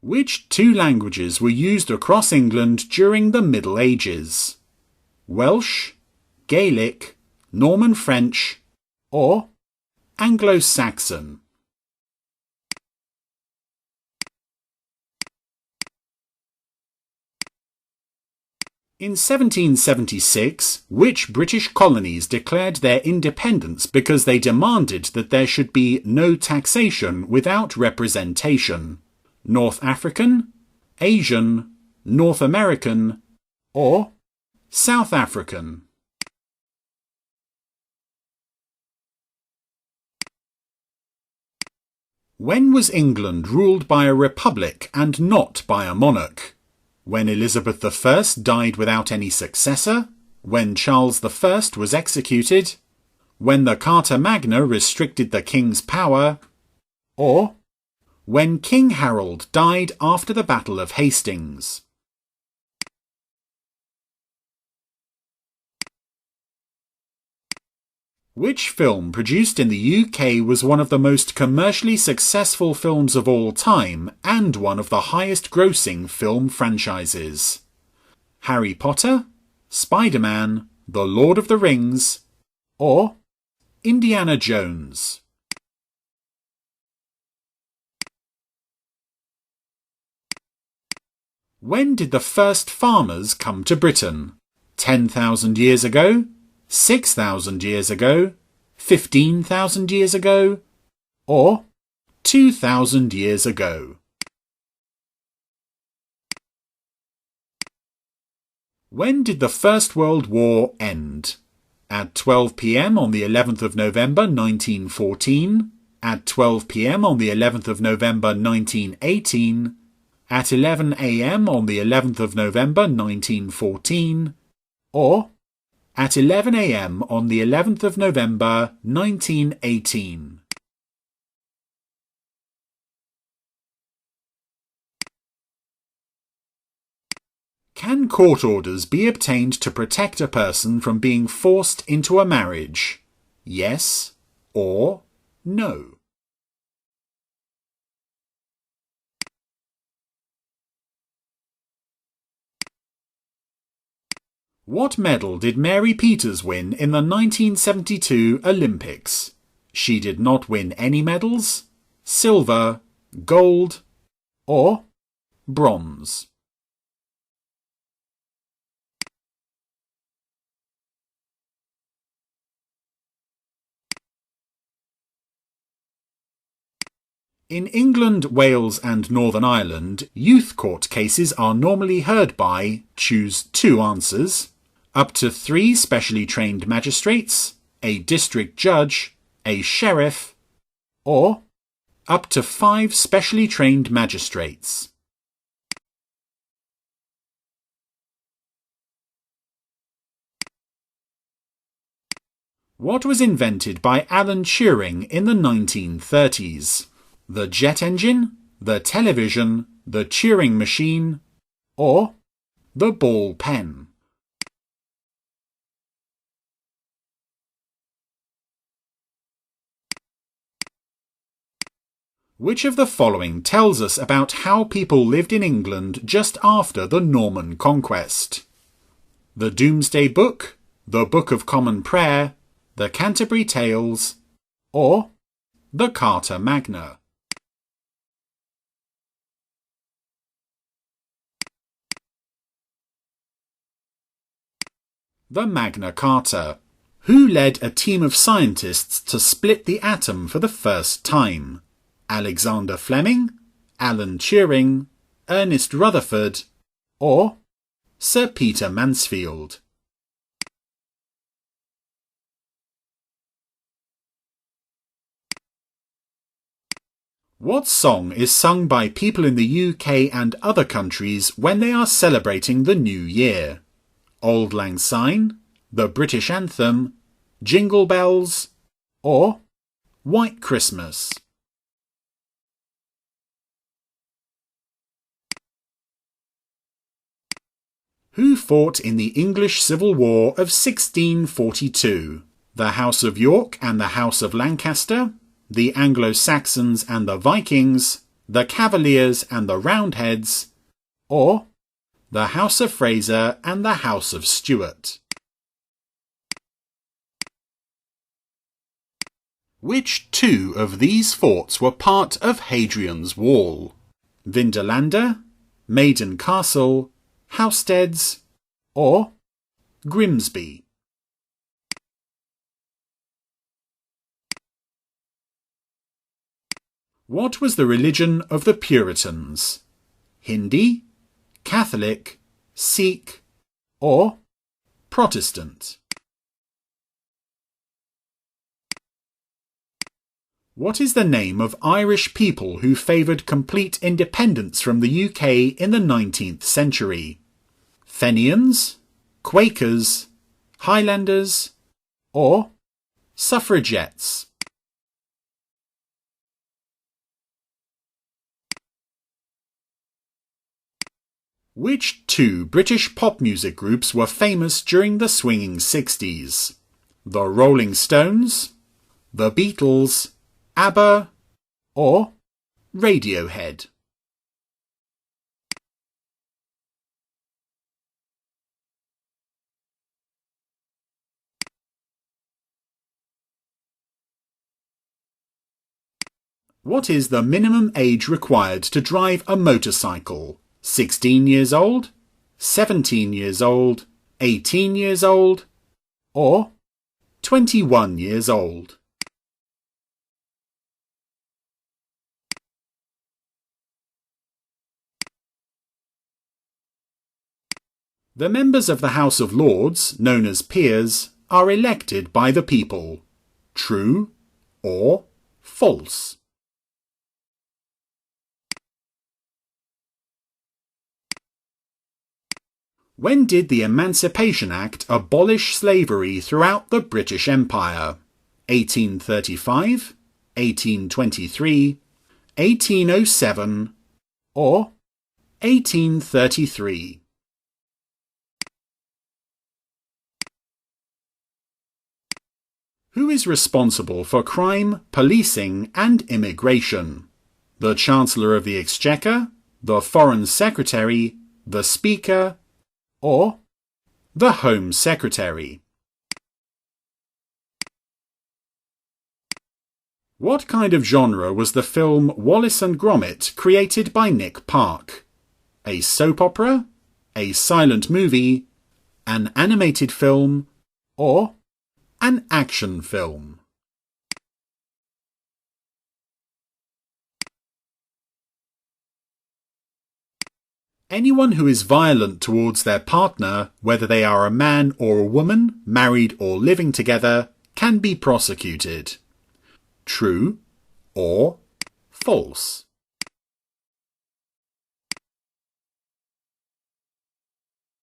Which two languages were used across England during the Middle Ages? Welsh, Gaelic, Norman French, or Anglo-Saxon? In 1776, which British colonies declared their independence because they demanded that there should be no taxation without representation? North African, Asian, North American, or South African? When was England ruled by a republic and not by a monarch? When Elizabeth I died without any successor? When Charles I was executed? When the Carta Magna restricted the king's power? Or when King Harold died after the Battle of Hastings? Which film produced in the UK was one of the most commercially successful films of all time and one of the highest-grossing film franchises? Harry Potter, Spider-Man, The Lord of the Rings, or Indiana Jones? When did the first farmers come to Britain? 10,000 years ago? 6,000 years ago, 15,000 years ago, or 2,000 years ago? When did the First World War end? At 12 p.m. on the 11th of November 1914, at 12 p.m. on the 11th of November 1918, at 11 a.m. on the 11th of November 1914, or at 11 a.m. on the 11th of November 1918. Can court orders be obtained to protect a person from being forced into a marriage? Yes or no? What medal did Mary Peters win in the 1972 Olympics? She did not win any medals, silver, gold, or bronze. In England, Wales and Northern Ireland, youth court cases are normally heard by, choose two answers, up to 3 specially trained magistrates, a district judge, a sheriff, or up to 5 specially trained magistrates. What was invented by Alan Turing in the 1930s? The jet engine, the television, the Turing machine, or the ball pen? Which of the following tells us about how people lived in England just after the Norman Conquest? The Domesday Book, the Book of Common Prayer, the Canterbury Tales, or the Carta Magna? The Magna Carta. Who led a team of scientists to split the atom for the first time? Alexander Fleming, Alan Turing, Ernest Rutherford, or Sir Peter Mansfield? What song is sung by people in the UK and other countries when they are celebrating the New Year? Auld Lang Syne, the British Anthem, Jingle Bells, or White Christmas? Who fought in the English Civil War of 1642? The House of York and the House of Lancaster, the Anglo-Saxons and the Vikings, the Cavaliers and the Roundheads, or the House of Fraser and the House of Stuart? Which two of these forts were part of Hadrian's Wall? Vindolanda, Maiden Castle, Housesteads, or Grimsby? What was the religion of the Puritans? Hindi, Catholic, Sikh, or Protestant? What is the name of Irish people who favoured complete independence from the UK in the 19th century? Fenians, Quakers, Highlanders, or Suffragettes? Which two British pop music groups were famous during the swinging 60s? The Rolling Stones, the Beatles, ABBA, or Radiohead? What is the minimum age required to drive a motorcycle? 16 years old, 17 years old, 18 years old, or 21 years old? The members of the House of Lords, known as peers, are elected by the people. True or false? When did the Emancipation Act abolish slavery throughout the British Empire? 1835, 1823, 1807, or 1833? Who is responsible for crime, policing and immigration? The Chancellor of the Exchequer, the Foreign Secretary, the Speaker, or the Home Secretary? What kind of genre was the film Wallace and Gromit created by Nick Park? A soap opera, a silent movie, an animated film, or an action film? Anyone who is violent towards their partner, whether they are a man or a woman, married or living together, can be prosecuted. True or false?